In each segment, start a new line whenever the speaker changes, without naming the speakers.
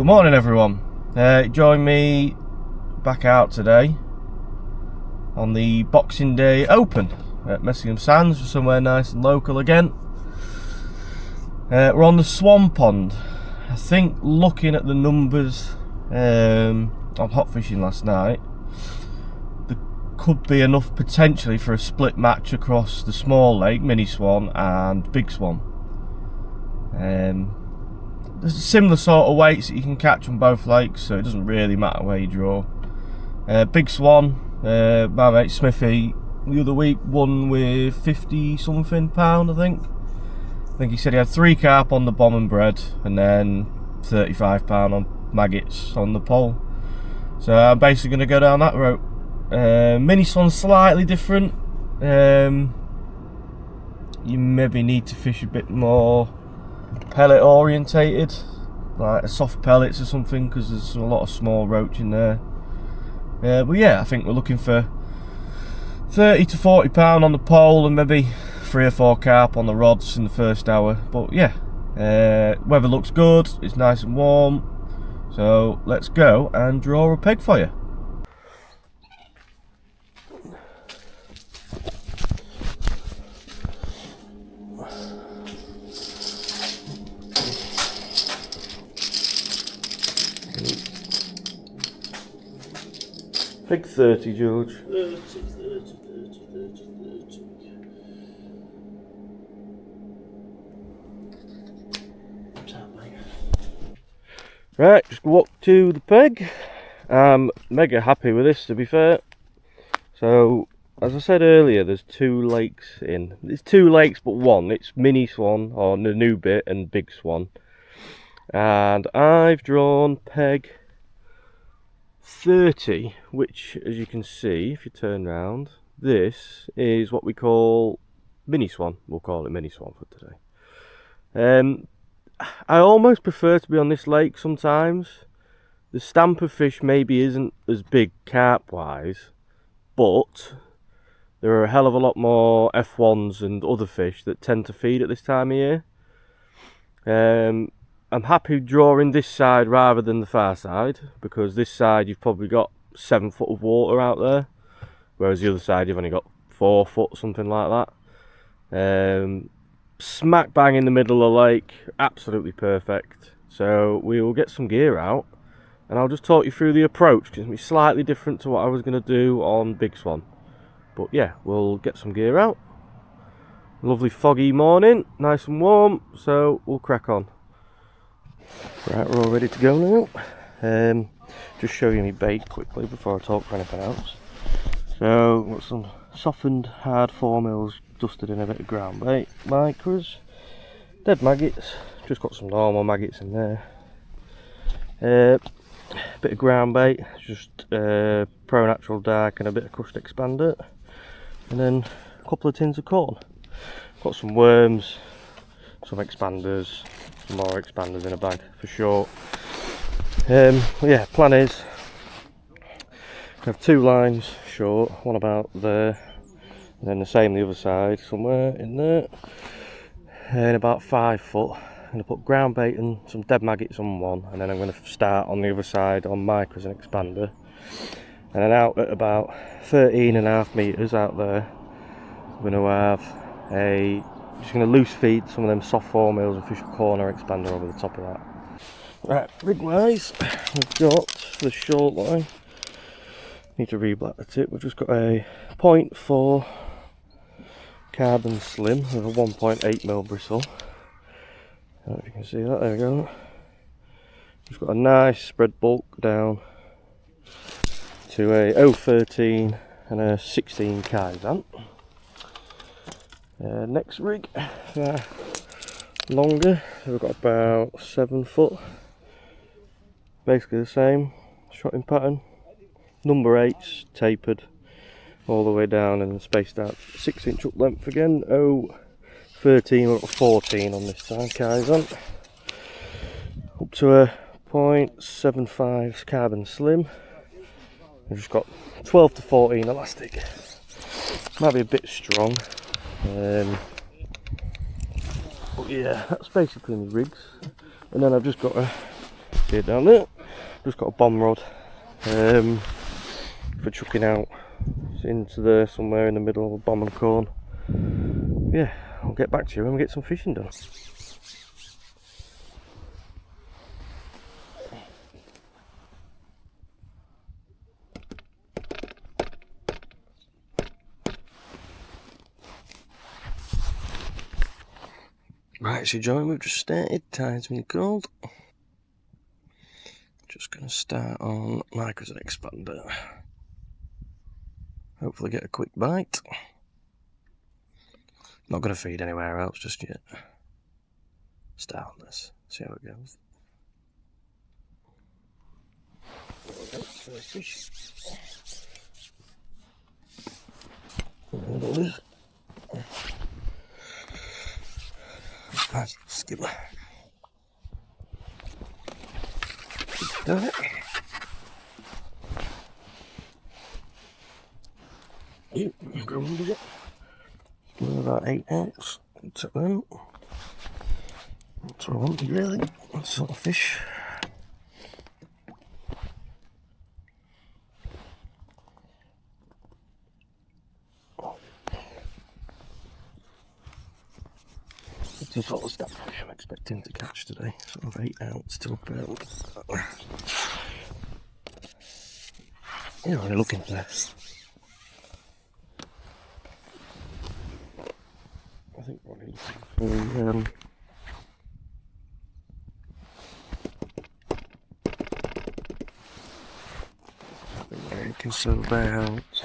Morning everyone, join me back out today on the Boxing Day Open at Messingham Sands, somewhere nice and local again. We're on the Swan pond. I think looking at the numbers on hot fishing last night, there could be enough potentially for a split match across the small lake, Mini Swan and Big Swan. There's similar sort of weights that you can catch on both lakes, so it doesn't really matter where you draw. Big Swan, my mate Smithy the other week won with 50 something pound, I think he said he had 3 carp on the bomb and bread and then 35 pound on maggots on the pole. So I'm basically going to go down that route. Mini Swan's slightly different. You maybe need to fish a bit more pellet orientated, like a soft pellets or something, because there's a lot of small roach in there. But yeah, I think we're looking for 30 to 40 pound on the pole and maybe 3 or 4 carp on the rods in the first hour. But yeah, weather looks good, it's nice and warm, so let's go and draw a peg for you. Peg 30, George.
30.
Right, just walk to the peg. I'm mega happy with this, to be fair. So, as I said earlier, there's 2 lakes in. There's 2 lakes but one. It's Mini Swan, or the new bit, and Big Swan. And I've drawn peg 30, which, as you can see, if you turn round, this is what we call Mini Swan. We'll call it Mini Swan for today. I almost prefer to be on this lake sometimes. The stamp of fish maybe isn't as big carp wise, but there are a hell of a lot more F1s and other fish that tend to feed at this time of year. I'm happy drawing this side rather than the far side, because this side you've probably got 7 foot of water out there, whereas the other side you've only got 4 foot, something like that. Smack bang in the middle of the lake, absolutely perfect. So we will get some gear out and I'll just talk you through the approach, because it's going to be slightly different to what I was going to do on Big Swan. But yeah, we'll get some gear out. Lovely foggy morning, nice and warm, so we'll crack on. Right, we're all ready to go now. Just show you my bait quickly before I talk for anything else. So, got some softened hard 4 mils dusted in a bit of ground bait, micros, dead maggots, just got some normal maggots in there. Bit of ground bait, just Pro Natural Dark and a bit of crushed expander, and then a couple of tins of corn. Got some worms, some expanders, some more expanders in a bag for sure. Yeah, plan is I have 2 lines short, one about there, and then the same the other side, somewhere in there, and about 5 foot. I'm going to put ground bait and some dead maggots on one, and then I'm going to start on the other side on micros and expander, and then out at about 13.5 metres out there, I'm going to have just going to loose feed some of them soft 4 mils and fish a corner expander over the top of that. Right, rig wise, we've got the short line, need to re-black the tip. We've just got a 0.4 carbon slim with a 1.8 mil bristle. I don't know if you can see that, there we go. Just got a nice spread bulk down to a 0.13 and a 16 Kaizen. Next rig, longer, so we've got about 7 foot, basically the same shotting pattern, number 8s tapered all the way down and then spaced out 6-inch up length again, 0.13 or 14 on this time, Kaizen, up to a 0.75 carbon slim. I've just got 12 to 14 elastic, might be a bit strong. But yeah, that's basically my rigs, and then I've just got a See it down there? Just got a bomb rod for chucking out into there somewhere in the middle of a bomb and corn. Yeah, I'll get back to you when we get some fishing done. Right, so John, we've just started, time's been called. Just going to start on micros and expander. Hopefully get a quick bite. Not going to feed anywhere else just yet. Start on this, see how it goes. First fish. There it is. Nice skipper. Done it. Yep, go under it. About 8 ounce. Took them. That's what I wanted really. That sort of fish. It's a sort of stuff I'm expecting to catch today. Sort of 8 ounce to about. Yeah, I'm looking for this. I think what he's looking for. I think you can sell about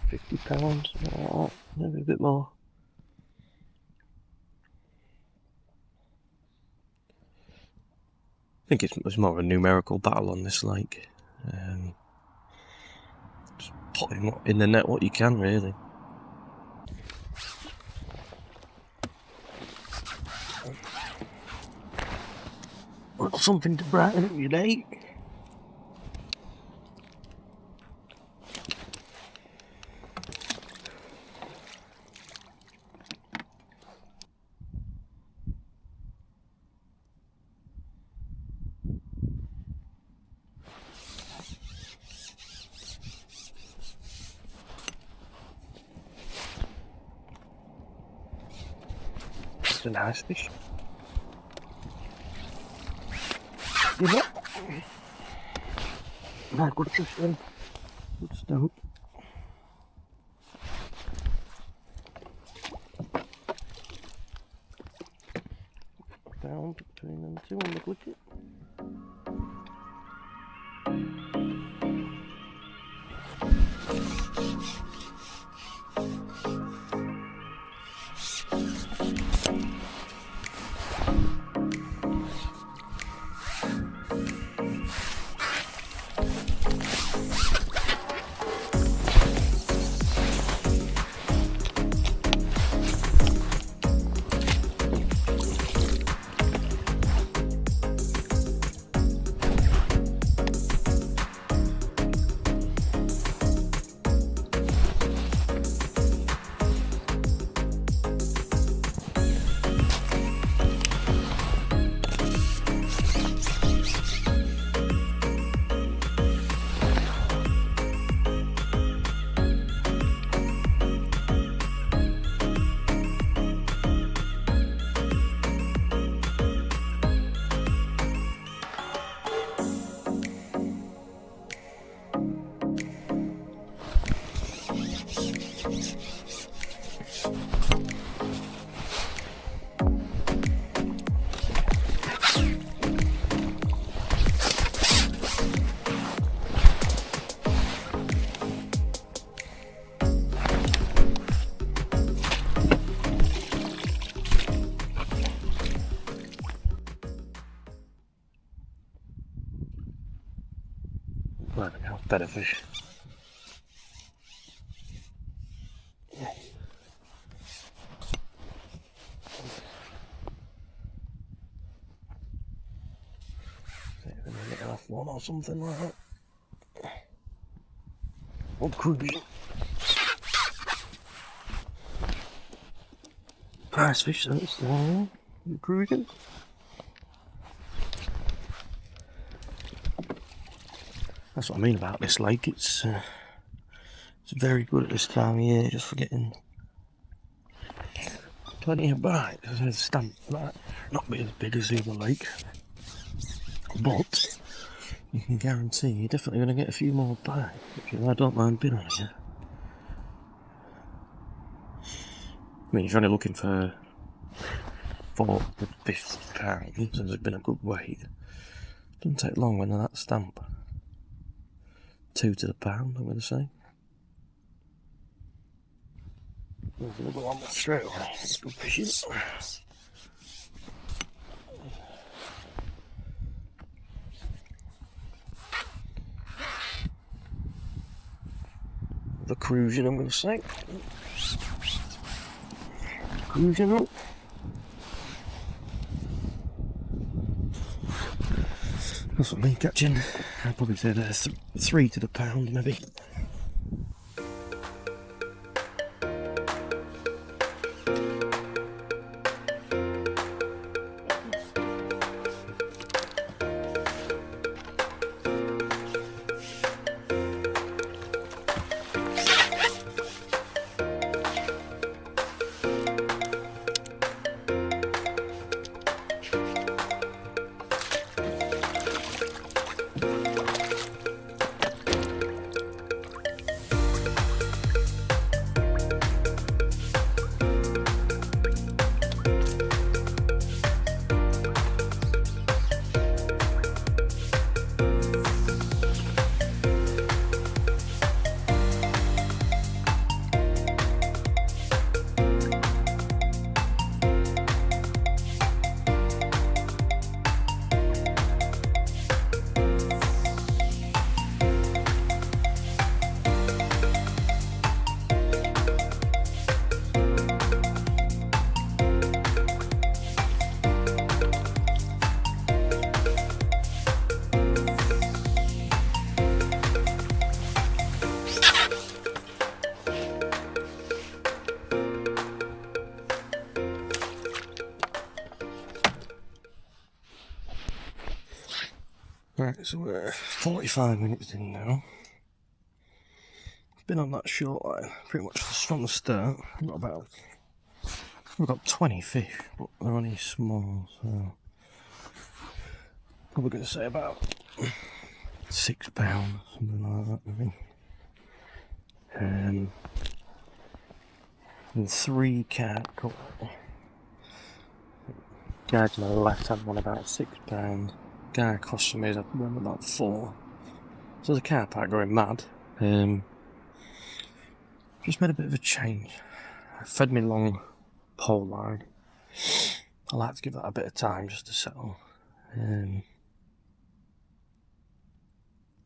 £50, maybe a bit more. I think it's more of a numerical battle on this lake. Just put in the net what you can, really. Something to brighten up your day. It's a nice fish. Give it. No, good fish then. Good stuff. Down between them two on the wicket. There we go, better fish. Yeah. See if we can get off one or something like that. Oh, cruising. Prize fish, that's the one. You cruising? That's what I mean about this lake. It's very good at this time of year, just for getting plenty of bite. There's a stamp that not be as big as the other lake, but you can guarantee you're definitely going to get a few more bites, which I don't mind being on here. I mean, if you're only looking for 4th to 5th pound, so there's been a good wait. Doesn't take long when that stamp. 2 to the pound, I'm going to say. I'm going to go on straight away. Let's go fishing. The cruising, I'm going to say. Cruising up. That's what me catching. I'd probably say there's 3 to the pound, maybe. Right, so we're 45 minutes in now. Been on that short line pretty much from the start. We've got 20 fish, but they're only small, so probably going to say about £6, something like that, maybe. And 3 carp cut. Guy to my left hand one about £6. Guy across from me is one about 4. So there's a car park going mad. Just made a bit of a change. I fed me long pole line. I like to give that a bit of time just to settle. And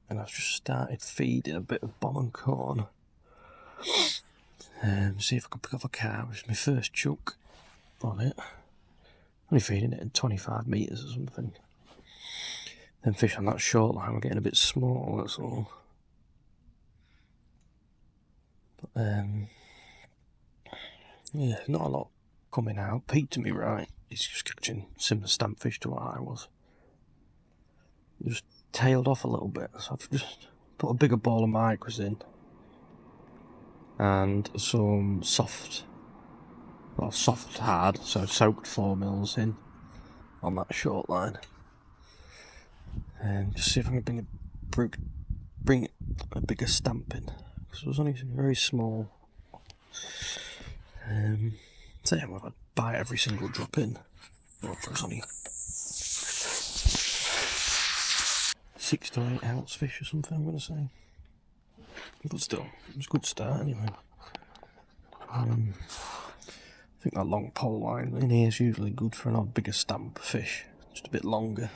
I've just started feeding a bit of bomb and corn. See if I can pick up a carp. It's my first chuck on it. Only feeding it in 25 metres or something. Them fish on that short line were getting a bit small, that's all. But, yeah, not a lot coming out. Pete, to me right, he's just catching similar stamp fish to what I was. Just tailed off a little bit, so I've just put a bigger ball of micros in. And some soft hard, so soaked 4mm in on that short line. And just see if I can bring a bigger stamp in, because it was only very small. So yeah, I'd buy every single drop in. Well, it was only 6 to 8 ounce fish or something, I'm going to say. But still, it was a good start anyway. I think that long pole line in here is usually good for an odd bigger stamp fish, just a bit longer.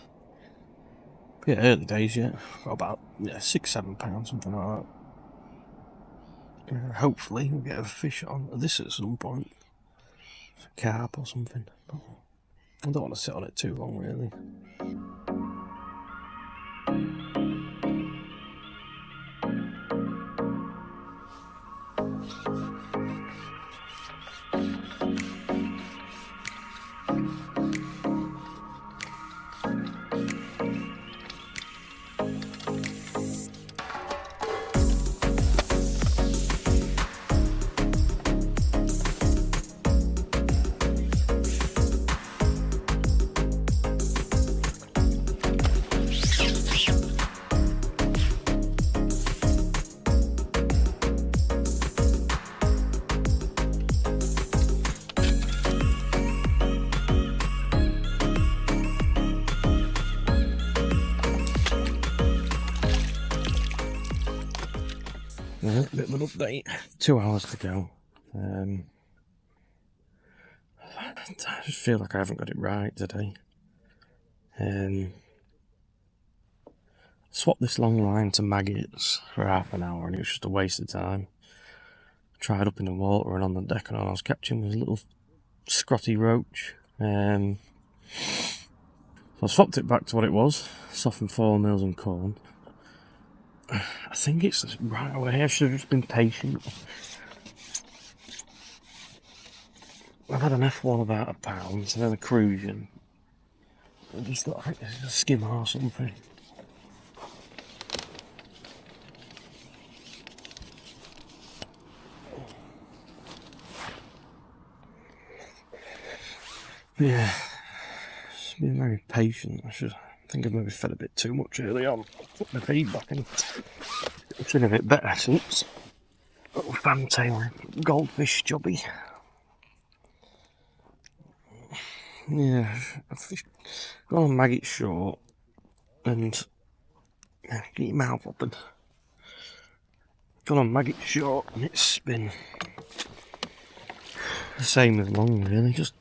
But yeah, early days yet. Got about £6-7, something like that. Hopefully we'll get a fish on this at some point. Carp or something. But I don't want to sit on it too long really. bit of an update. 2 hours to go. I just feel like I haven't got it right today. Swapped this long line to maggots for half an hour and it was just a waste of time. Tried up in the water and on the deck and all I was catching was a little scrotty roach. So I swapped it back to what it was, softened 4 mils and corn. I think it's right away, I should have just been patient. I've had an F1 about a pound, and then a crucian. I just thought, I think it's a skimmer or something. Yeah, just being very patient. I think I've maybe fed a bit too much early on. Put my feed back in. It's been a bit better since. Little fantail goldfish jobby. Yeah, I've gone on maggot short and yeah, get your mouth open. Gone on maggot short and it's been the same as long really, just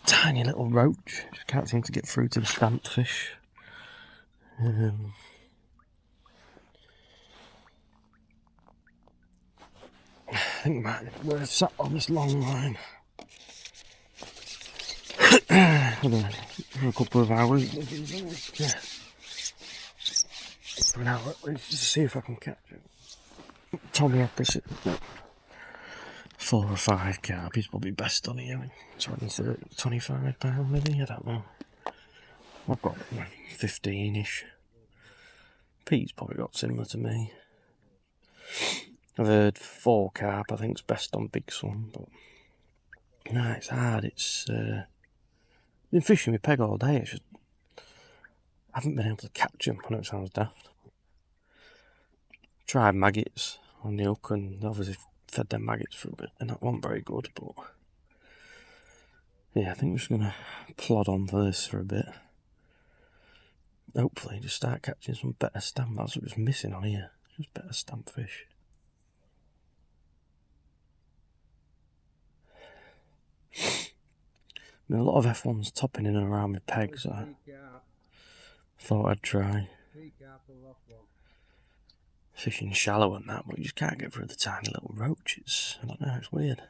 tiny little roach. Just can't seem to get through to the stamped fish. I think we're sat on this long line for a couple of hours. Yeah. For an hour at least, just to see if I can catch it. Tommy opposite. 4 or 5 carp, he's probably best on here. 20, 30, 25 pound maybe, I don't know. I've got 15-ish. Pete's probably got similar to me. I've heard 4 carp, I think it's best on Big Swan, but no, it's hard. It's been fishing with peg all day. It's just I haven't been able to catch them. I know it sounds daft. Tried maggots on the hook and obviously fed them maggots for a bit, and that wasn't very good. But yeah, I think we're just gonna plod on for this for a bit. Hopefully, just start catching some better stamp. That's what was missing on here. Just better stamp fish. I mean, a lot of F1's topping in and around with pegs. I thought I'd try fishing shallow and that, but you just can't get through the tiny little roaches. I don't know, it's weird.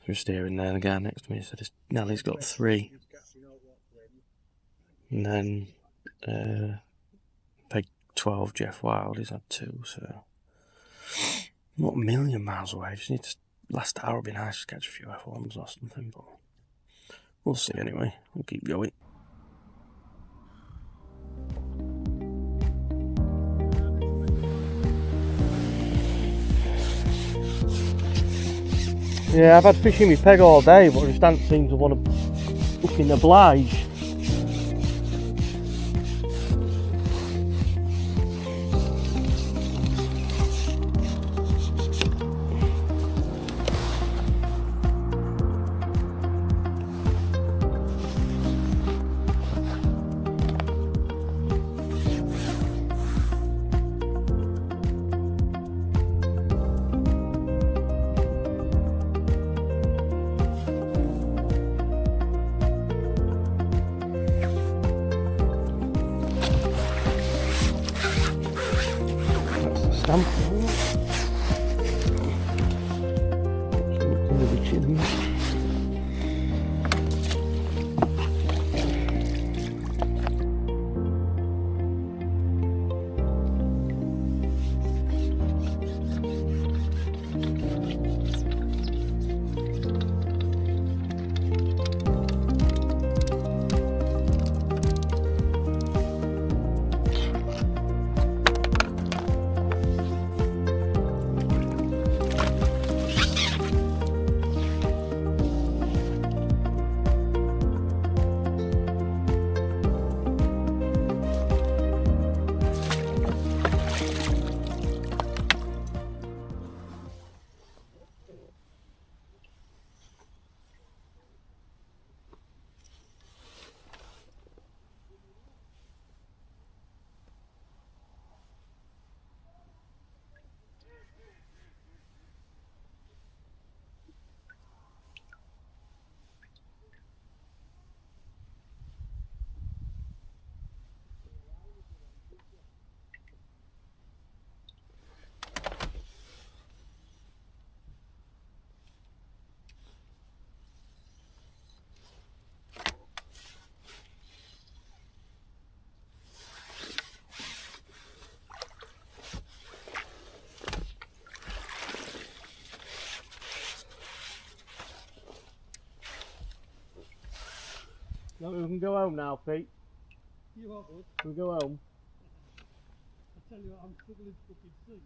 Just here and there, the guy next to me said Nellie's got 3. And then peg 12 Jeff Wild, he's had 2, so not a million miles away. Just need to last hour would be nice to catch a few F1s or something, but we'll see anyway. We'll keep going. Yeah, I've had fishing with peg all day, but I just don't seem to want to fucking oblige. Stamp. No, we can go home now, Pete.
You are good.
Can we go home?
I tell you what, I'm struggling to fucking see.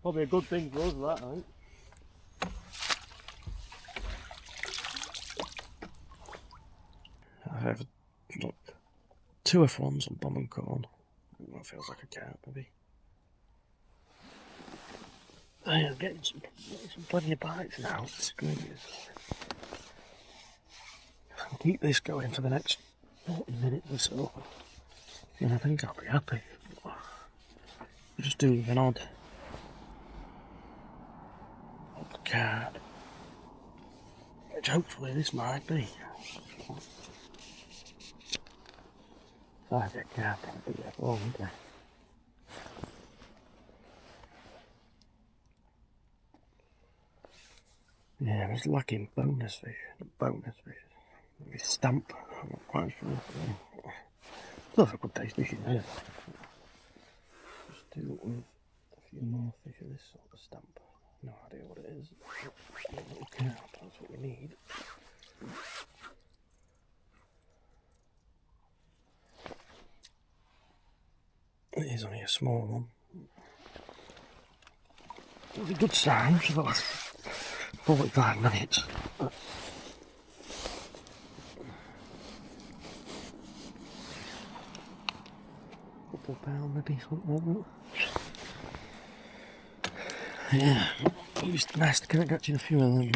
Probably a good thing for us, that, I think. I have look, 2 F1s on bomb and corn. That feels like a cat, maybe. I am getting some plenty of bites now. It's good. If I can keep this going for the next 40 minutes or so, then I think I'll be happy. I'll just do an odd card, which hopefully this might be. I get card, oh, okay. Yeah, I was lacking bonus fish. Maybe stamp, I'm not quite sure. Still have a good taste fishing there. Just do it with a few more fish of this sort of stamp. No idea what it is. A little carp, that's what we need. It is only a small one. It's a good sign for the last 45 minutes. Couple of pound maybe, something like that. Yeah, it's nice to catch a few of them.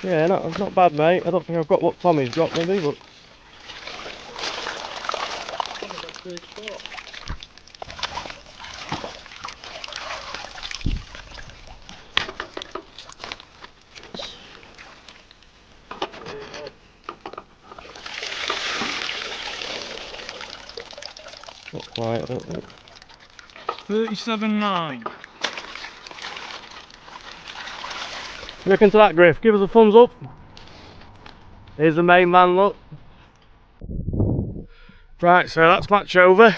Yeah, not bad, mate. I don't think I've got what Tommy's got, maybe, but. Not quite, I don't think.
37.9.
You reckon to that, Griff? Give us a thumbs up. Here's the main man, look. Right, so that's match over.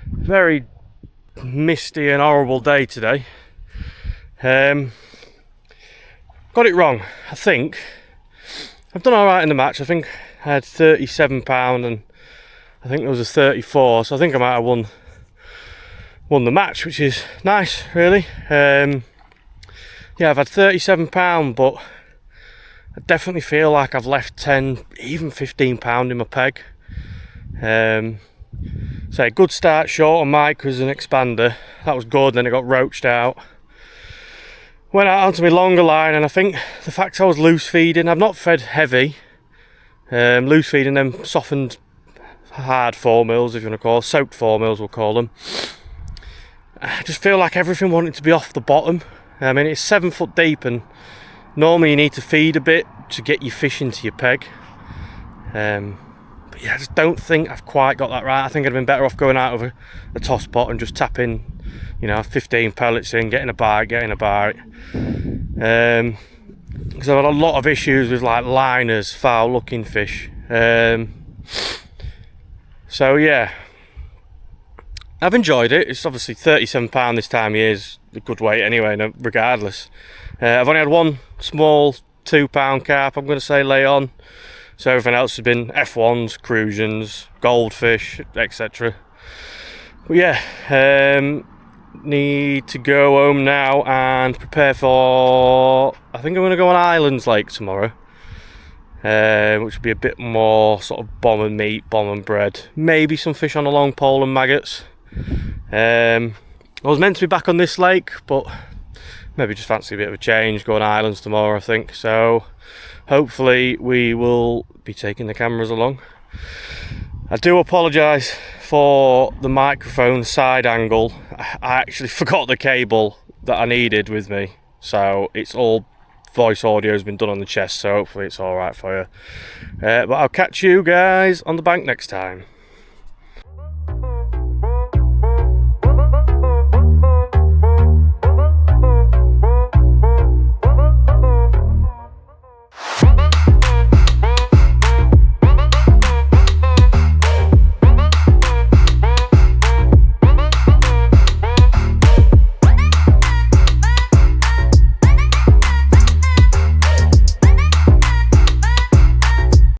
Very misty and horrible day today. Got it wrong, I think. I've done alright in the match. I think I had £37 and I think there was a 34, so I think I might have won the match, which is nice, really. Yeah, I've had £37, but I definitely feel like I've left 10, even £15 in my peg. So a good start, short on Mike was an expander. That was good, then it got roached out. Went out onto my longer line, and I think the fact I was loose feeding, I've not fed heavy, loose feeding them softened hard 4mm, if you want to call, soaked 4mm we'll call them. I just feel like everything wanted to be off the bottom. I mean, it's 7 foot deep, and normally you need to feed a bit to get your fish into your peg. But yeah, I just don't think I've quite got that right. I think I'd have been better off going out of a toss pot and just tapping, 15 pellets in, getting a bite. Because I've had a lot of issues with like liners, foul looking fish. So yeah, I've enjoyed it. It's obviously £37 this time of year is a good weight anyway, regardless. I've only had one small £2 carp, I'm going to say, lay on. So everything else has been F1s, crusions, goldfish, etc. But yeah, need to go home now and prepare for, I think I'm going to go on Islands Lake tomorrow. Which will be a bit more sort of bomb and meat, bomb and bread. Maybe some fish on a long pole and maggots. I was meant to be back on this lake, but maybe just fancy a bit of a change, go on Islands tomorrow, I think. So hopefully we will be taking the cameras along. I do apologise for the microphone side angle. I actually forgot the cable that I needed with me, so it's all voice audio has been done on the chest, so hopefully it's alright for you. But I'll catch you guys on the bank next time.